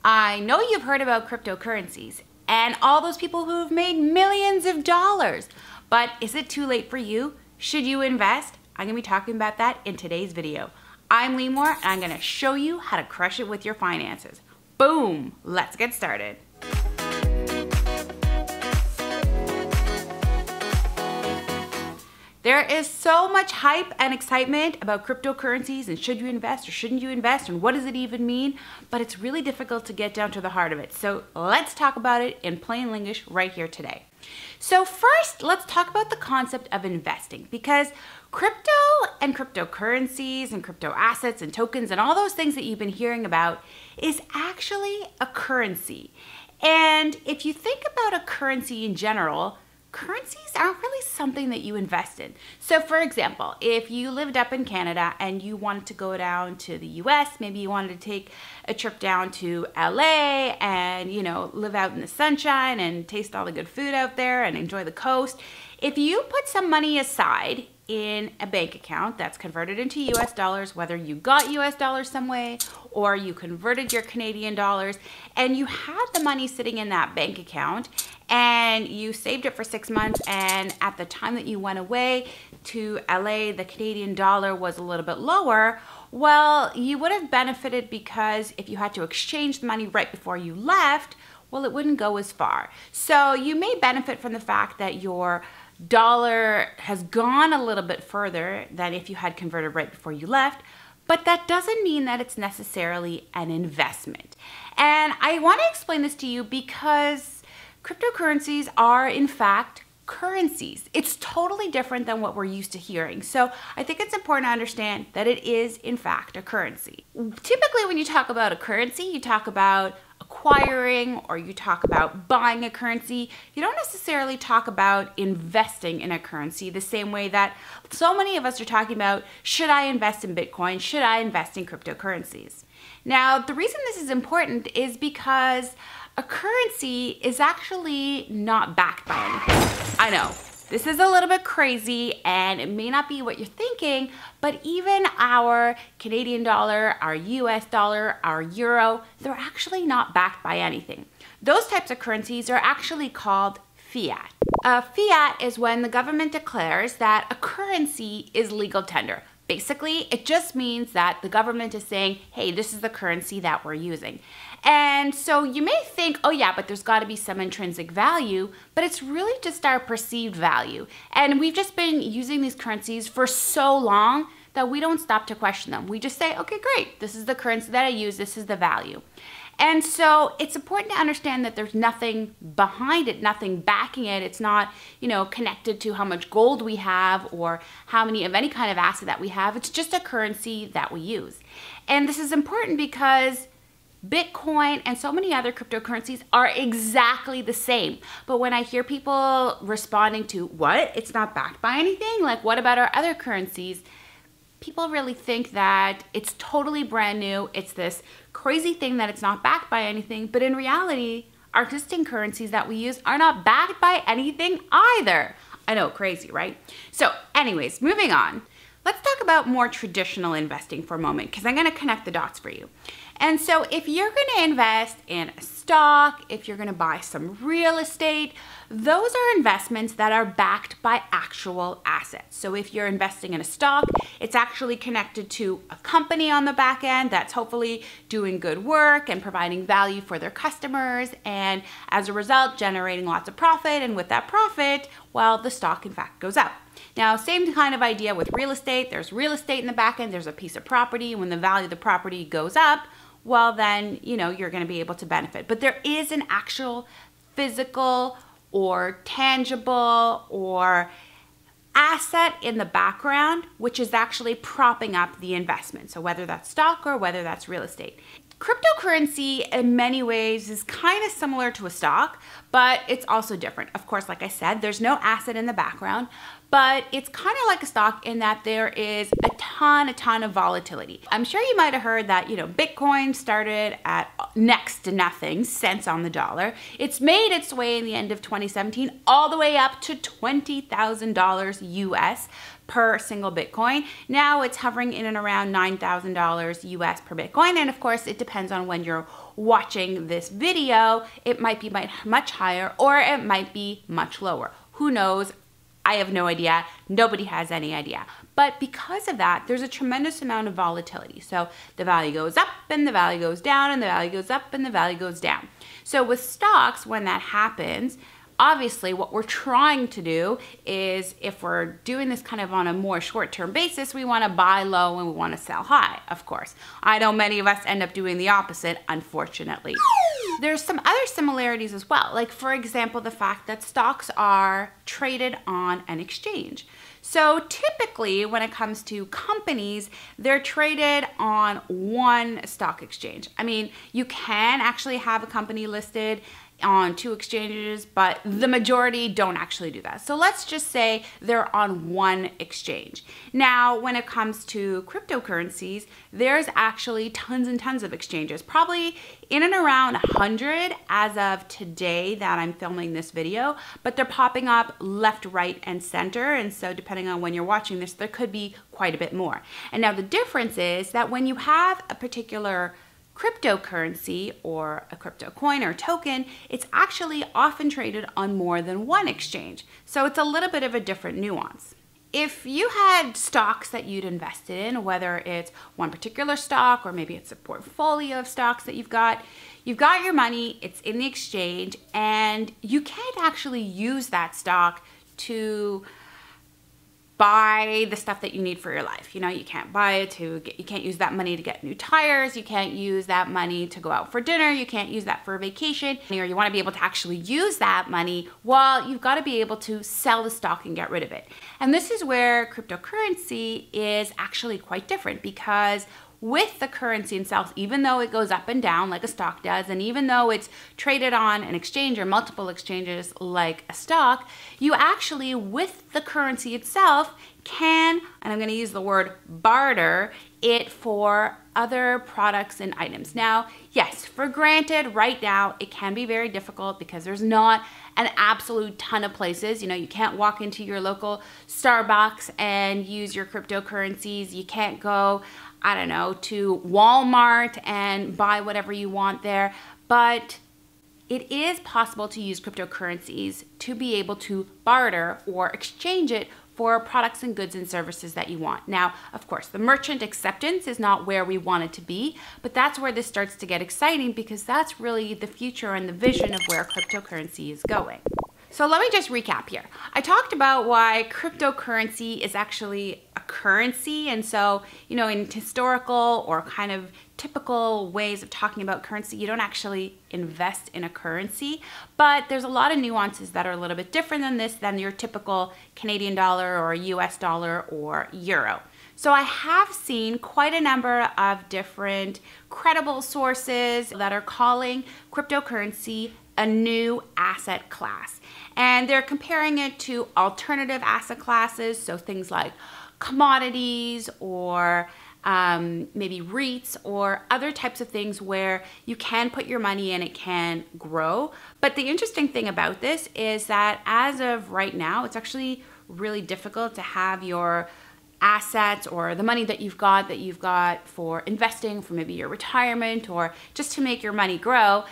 I know you've heard about cryptocurrencies and all those people who've made millions of dollars, but is it too late for you? Should you invest? I'm gonna be talking about that in today's video. I'm Limor and I'm gonna show you how to crush it with your finances. Boom, let's get started. There is so much hype and excitement about cryptocurrencies and should you invest or shouldn't you invest and what does it even mean, but it's really difficult to get down to the heart of it. So let's talk about it in plain English right here today. So first, let's talk about the concept of investing, because crypto and cryptocurrencies and crypto assets and tokens and all those things that you've been hearing about is actually a currency. And if you think about a currency in general, currencies aren't really something that you invest in. So for example, if you lived up in Canada and you wanted to go down to the US, maybe you wanted to take a trip down to LA and, live out in the sunshine and taste all the good food out there and enjoy the coast. If you put some money aside in a bank account that's converted into US dollars, whether you got US dollars some way or you converted your Canadian dollars and you had the money sitting in that bank account and you saved it for 6 months, and at the time that you went away to LA, the Canadian dollar was a little bit lower, well, you would have benefited because if you had to exchange the money right before you left, well, it wouldn't go as far. So you may benefit from the fact that your dollar has gone a little bit further than if you had converted right before you left, but that doesn't mean that it's necessarily an investment. And I want to explain this to you because cryptocurrencies are in fact currencies. It's totally different than what we're used to hearing. So I think it's important to understand that it is in fact a currency. Typically when you talk about a currency, you talk about acquiring or you talk about buying a currency. You don't necessarily talk about investing in a currency the same way that so many of us are talking about, should I invest in Bitcoin? Should I invest in cryptocurrencies? Now, the reason this is important is because a currency is actually not backed by anything. I know, this is a little bit crazy and it may not be what you're thinking, but even our Canadian dollar, our US dollar, our euro, they're actually not backed by anything. Those types of currencies are actually called fiat. Fiat is when the government declares that a currency is legal tender. Basically, it just means that the government is saying, hey, this is the currency that we're using. And so you may think, oh yeah, but there's got to be some intrinsic value, but it's really just our perceived value. And we've just been using these currencies for so long that we don't stop to question them. We just say, okay, great, this is the currency that I use, this is the value. And so it's important to understand that there's nothing behind it, nothing backing it. It's not, connected to how much gold we have or how many of any kind of asset that we have. It's just a currency that we use. And this is important because Bitcoin and so many other cryptocurrencies are exactly the same. But when I hear people responding to, what? It's not backed by anything? Like, what about our other currencies? People really think that it's totally brand new. It's this crazy thing that it's not backed by anything. But in reality, our existing currencies that we use are not backed by anything either. I know, crazy, right? So anyways, moving on. Let's talk about more traditional investing for a moment because I'm going to connect the dots for you. And so if you're going to invest in a stock, if you're going to buy some real estate, those are investments that are backed by actual assets. So if you're investing in a stock, it's actually connected to a company on the back end that's hopefully doing good work and providing value for their customers, and as a result generating lots of profit, and with that profit, well, the stock in fact goes up. Now, same kind of idea with real estate. There's real estate in the back end, there's a piece of property. When the value of the property goes up, well then, you're gonna be able to benefit. But there is an actual physical or tangible or asset in the background, which is actually propping up the investment. So whether that's stock or whether that's real estate. Cryptocurrency in many ways is kind of similar to a stock, but it's also different. Of course, like I said, there's no asset in the background, but it's kind of like a stock in that there is a ton of volatility. I'm sure you might have heard that, Bitcoin started at next to nothing cents on the dollar. It's made its way in the end of 2017 all the way up to $20,000 US per single Bitcoin. Now it's hovering in and around $9,000 US per Bitcoin. And of course, it depends on when you're watching this video, it might be much higher or it might be much lower. Who knows? I have no idea. Nobody has any idea. But because of that, there's a tremendous amount of volatility. So the value goes up and the value goes down and the value goes up and the value goes down. So with stocks, when that happens, obviously what we're trying to do is, if we're doing this kind of on a more short-term basis, we want to buy low and we want to sell high, of course. I know many of us end up doing the opposite, unfortunately. There's some other similarities as well, like for example, the fact that stocks are traded on an exchange. So typically when it comes to companies, they're traded on one stock exchange. I mean, you can actually have a company listed on 2 exchanges, but the majority don't actually do that. So let's just say they're on one exchange. Now, when it comes to cryptocurrencies, there's actually tons and tons of exchanges, probably in and around 100 as of today that I'm filming this video, but they're popping up left, right, and center. And so depending on when you're watching this, there could be quite a bit more. And now the difference is that when you have a particular cryptocurrency or a crypto coin or token, it's actually often traded on more than one exchange. So it's a little bit of a different nuance. If you had stocks that you'd invested in, whether it's one particular stock or maybe it's a portfolio of stocks that you've got your money, it's in the exchange, and you can't actually use that stock to buy the stuff that you need for your life. You know, you can't buy it you can't use that money to get new tires, you can't use that money to go out for dinner, you can't use that for a vacation, or you want to be able to actually use that money, well, you've got to be able to sell the stock and get rid of it. And this is where cryptocurrency is actually quite different, because with the currency itself, even though it goes up and down like a stock does, and even though it's traded on an exchange or multiple exchanges like a stock, you actually, with the currency itself, can, and I'm going to use the word barter, it for other products and items. Now, yes, for granted, right now, it can be very difficult because there's not an absolute ton of places. You know, you can't walk into your local Starbucks and use your cryptocurrencies. You can't go, I don't know, to Walmart and buy whatever you want there. But it is possible to use cryptocurrencies to be able to barter or exchange it for products and goods and services that you want. Now, of course, the merchant acceptance is not where we want it to be, but that's where this starts to get exciting, because that's really the future and the vision of where cryptocurrency is going. So let me just recap here. I talked about why cryptocurrency is actually a currency. And so, you know, in historical or kind of typical ways of talking about currency, you don't actually invest in a currency, but there's a lot of nuances that are a little bit different than this, than your typical Canadian dollar or US dollar or euro. So I have seen quite a number of different credible sources that are calling cryptocurrency a new asset class. And they're comparing it to alternative asset classes, so things like commodities or maybe REITs or other types of things where you can put your money and it can grow. But the interesting thing about this is that as of right now, it's actually really difficult to have your assets or the money that you've got for investing, for maybe your retirement or just to make your money grow.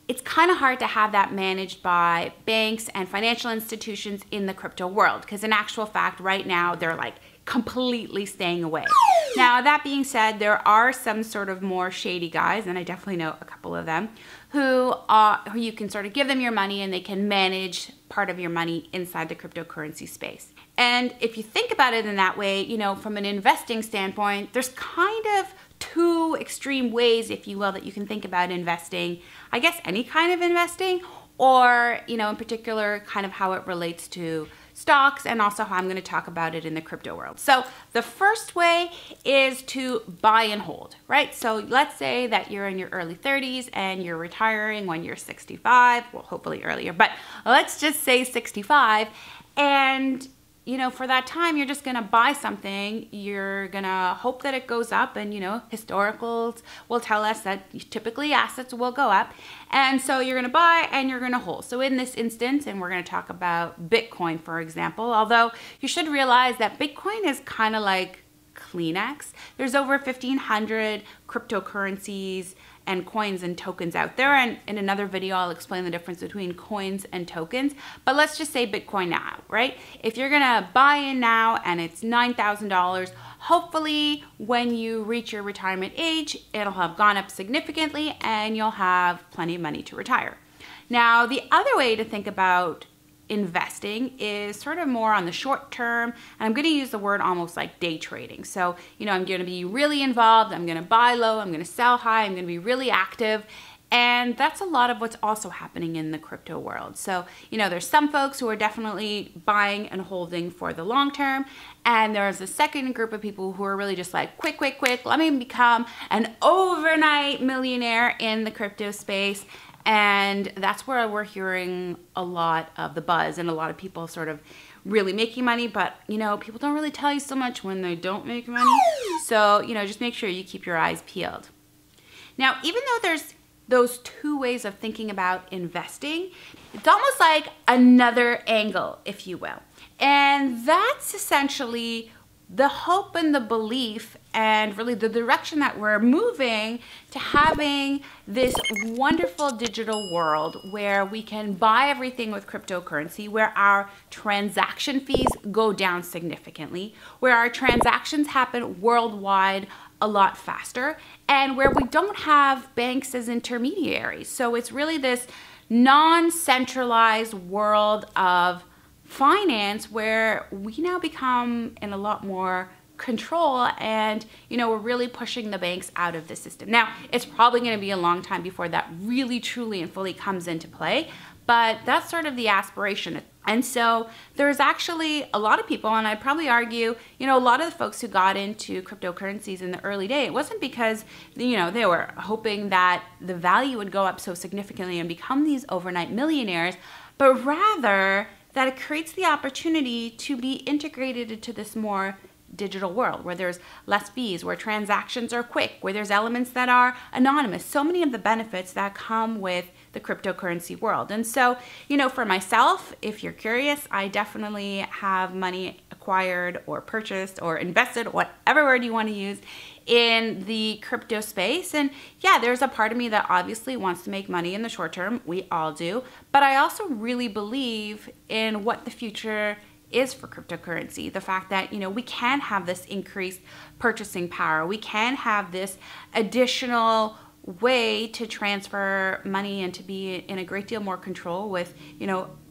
It's kind of hard to have that managed by banks and financial institutions in the crypto world, because in actual fact, right now, they're like completely staying away. Now, that being said, there are some sort of more shady guys, and I definitely know a couple of them, who you can sort of give them your money and they can manage part of your money inside the cryptocurrency space. And if you think about it in that way, you know, from an investing standpoint, there's kind of two extreme ways, if you will, that you can think about investing. I guess any kind of investing, or, you know, in particular, kind of how it relates to stocks, and also how I'm going to talk about it in the crypto world. So the first way is to buy and hold, right? So let's say that you're in your early 30s and you're retiring when you're 65, well, hopefully earlier, but let's just say 65, and you know, for that time, you're just going to buy something. You're going to hope that it goes up. And, you know, historicals will tell us that typically assets will go up. And so you're going to buy and you're going to hold. So in this instance, and we're going to talk about Bitcoin, for example, although you should realize that Bitcoin is kind of like Kleenex. There's over 1,500 cryptocurrencies and coins and tokens out there. And in another video, I'll explain the difference between coins and tokens. But let's just say Bitcoin now, right? If you're gonna buy in now and it's $9,000, hopefully when you reach your retirement age, it'll have gone up significantly and you'll have plenty of money to retire. Now, the other way to think about investing is sort of more on the short term, and I'm going to use the word almost like day trading. So, I'm going to be really involved, I'm going to buy low, I'm going to sell high, I'm going to be really active. And that's a lot of what's also happening in the crypto world. So, there's some folks who are definitely buying and holding for the long term. And there's a second group of people who are really just like, quick, let me become an overnight millionaire in the crypto space. And that's where we're hearing a lot of the buzz and a lot of people sort of really making money. But, people don't really tell you so much when they don't make money. So, just make sure you keep your eyes peeled. Now, even though there's those two ways of thinking about investing, it's almost like another angle, if you will. And that's essentially the hope and the belief and really the direction that we're moving to having this wonderful digital world where we can buy everything with cryptocurrency, where our transaction fees go down significantly, where our transactions happen worldwide a lot faster, and where we don't have banks as intermediaries. So it's really this non-centralized world of finance where we now become in a lot more control, and we're really pushing the banks out of the system. Now, it's probably going to be a long time before that really truly and fully comes into play, but that's sort of the aspiration. And so there's actually a lot of people, and I'd probably argue, a lot of the folks who got into cryptocurrencies in the early day, it wasn't because, they were hoping that the value would go up so significantly and become these overnight millionaires, but rather that it creates the opportunity to be integrated into this more digital world where there's less fees, where transactions are quick, where there's elements that are anonymous. So many of the benefits that come with the cryptocurrency world. And so, for myself, if you're curious, I definitely have money acquired or purchased or invested, whatever word you want to use, in the crypto space. And yeah, there's a part of me that obviously wants to make money in the short term. We all do. But I also really believe in what the future is for cryptocurrency. The fact that, we can have this increased purchasing power. We can have this additional way to transfer money and to be in a great deal more control with,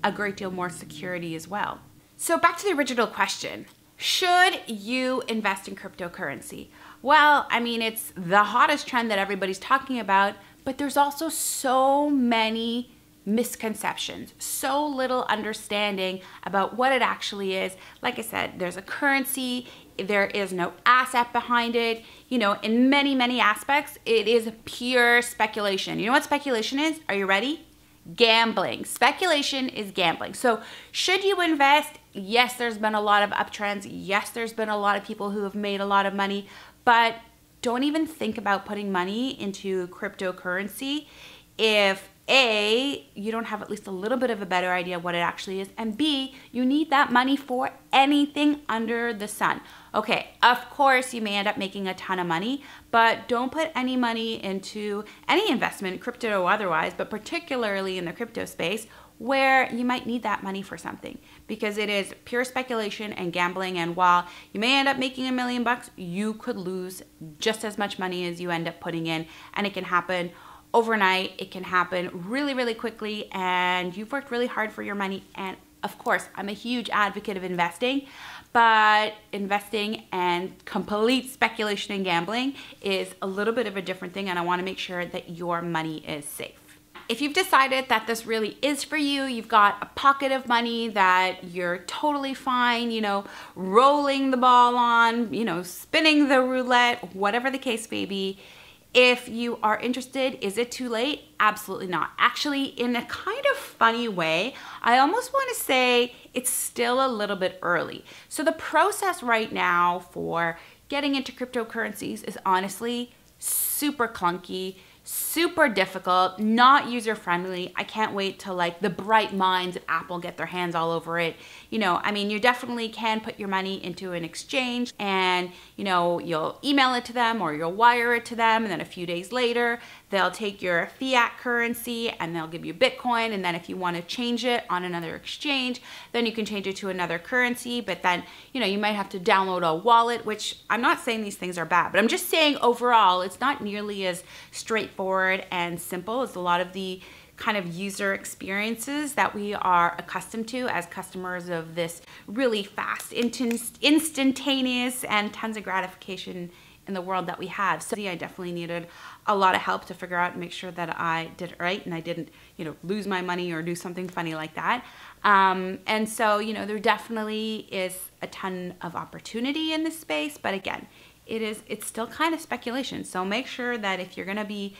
a great deal more security as well. So back to the original question. Should you invest in cryptocurrency? Well, it's the hottest trend that everybody's talking about, but there's also so many misconceptions, so little understanding about what it actually is. Like I said, there's a currency, there is no asset behind it. In many, many aspects, it is pure speculation. You know what speculation is? Are you ready? Gambling. Speculation is gambling. So should you invest? Yes, there's been a lot of uptrends. Yes, there's been a lot of people who have made a lot of money, but don't even think about putting money into cryptocurrency if A, you don't have at least a little bit of a better idea of what it actually is, and B, you need that money for anything under the sun. Okay, of course you may end up making a ton of money, but don't put any money into any investment, crypto or otherwise, but particularly in the crypto space where you might need that money for something, because it is pure speculation and gambling. And while you may end up making $1 million, you could lose just as much money as you end up putting in, and it can happen overnight. It can happen really, really quickly, and you've worked really hard for your money. And of course, I'm a huge advocate of investing, but investing and complete speculation and gambling is a little bit of a different thing, and I want to make sure that your money is safe. If you've decided that this really is for you, you've got a pocket of money that you're totally fine, rolling the ball on, spinning the roulette, whatever the case may be. If you are interested, is it too late? Absolutely not. Actually, in a kind of funny way, I almost want to say it's still a little bit early. So the process right now for getting into cryptocurrencies is honestly super clunky. super difficult, not user-friendly. I can't wait till like the bright minds of Apple get their hands all over it. You know, I mean, you definitely can put your money into an exchange and, you know, you'll email it to them or you'll wire it to them, and then a few days later, they'll take your fiat currency and they'll give you Bitcoin, and then if you want to change it on another exchange, then you can change it to another currency, but then, you know, you might have to download a wallet, which I'm not saying these things are bad, but I'm just saying overall, it's not nearly as straightforward and simple as a lot of the kind of user experiences that we are accustomed to as customers of this really fast, instantaneous, and tons of gratification in the world that we have. So I definitely needed a lot of help to figure out and make sure that I did it right and I didn't, you know, lose my money or do something funny like that. And so, you know, there definitely is a ton of opportunity in this space, but again, it's still kind of speculation. So make sure that if you're going to be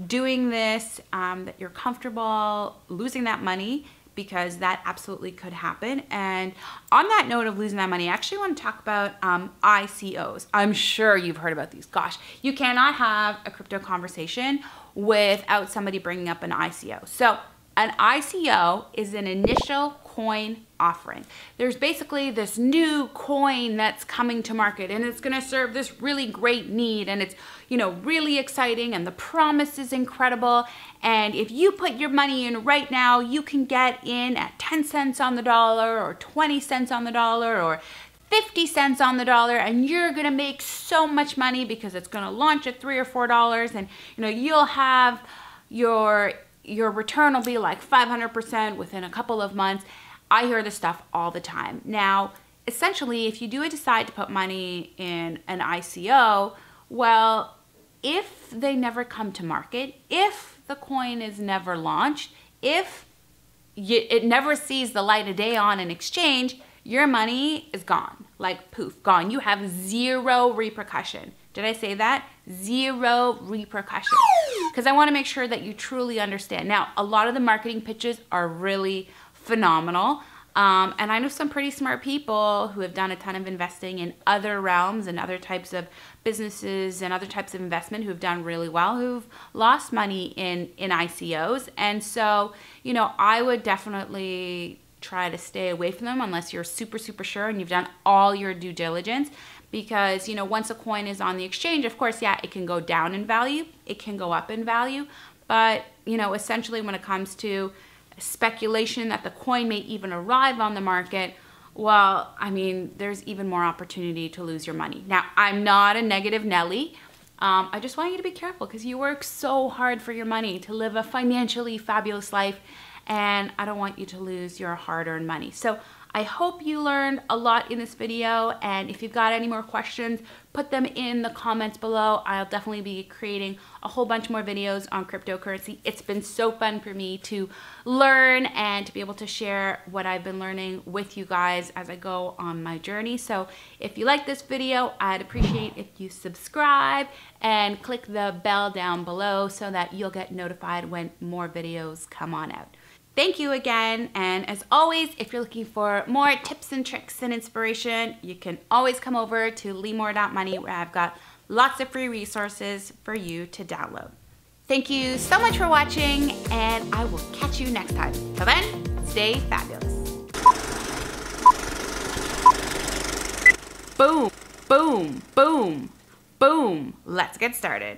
doing this, that you're comfortable losing that money, because that absolutely could happen. And on that note of losing that money, I actually want to talk about ICOs. I'm sure you've heard about these. Gosh, you cannot have a crypto conversation without somebody bringing up an ICO. So an ICO is an initial coin offering. There's basically this new coin that's coming to market, and it's going to serve this really great need, and it's, you know, really exciting, and the promise is incredible. And if you put your money in right now, you can get in at 10 cents on the dollar or 20 cents on the dollar or 50 cents on the dollar, and you're going to make so much money because it's going to launch at $3 or $4, and, you know, you'll have your return will be like 500% within a couple of months. I hear this stuff all the time. Now, essentially, if you do decide to put money in an ICO, well, if they never come to market, if the coin is never launched, if it never sees the light of day on an exchange, your money is gone. Like poof, gone. You have zero repercussion. Did I say that? Zero repercussion. Because I want to make sure that you truly understand. Now, a lot of the marketing pitches are really phenomenal. And I know some pretty smart people who have done a ton of investing in other realms and other types of businesses and other types of investment who've done really well, who've lost money in ICOs. And so, you know, I would definitely try to stay away from them unless you're super, super sure and you've done all your due diligence. Because, you know, once a coin is on the exchange, of course, yeah, it can go down in value, it can go up in value. But, you know, essentially when it comes to speculation that the coin may even arrive on the market, well, I mean, there's even more opportunity to lose your money. Now, I'm not a negative Nelly. I just want you to be careful because you work so hard for your money to live a financially fabulous life, and I don't want you to lose your hard-earned money. So I hope you learned a lot in this video, and if you've got any more questions, put them in the comments below. I'll definitely be creating a whole bunch more videos on cryptocurrency. It's been so fun for me to learn and to be able to share what I've been learning with you guys as I go on my journey. So if you like this video, I'd appreciate if you subscribe and click the bell down below so that you'll get notified when more videos come on out. Thank you again, and as always, if you're looking for more tips and tricks and inspiration, you can always come over to limor.money, where I've got lots of free resources for you to download. Thank you so much for watching, and I will catch you next time. Till then, stay fabulous. Boom, boom, boom, boom. Let's get started.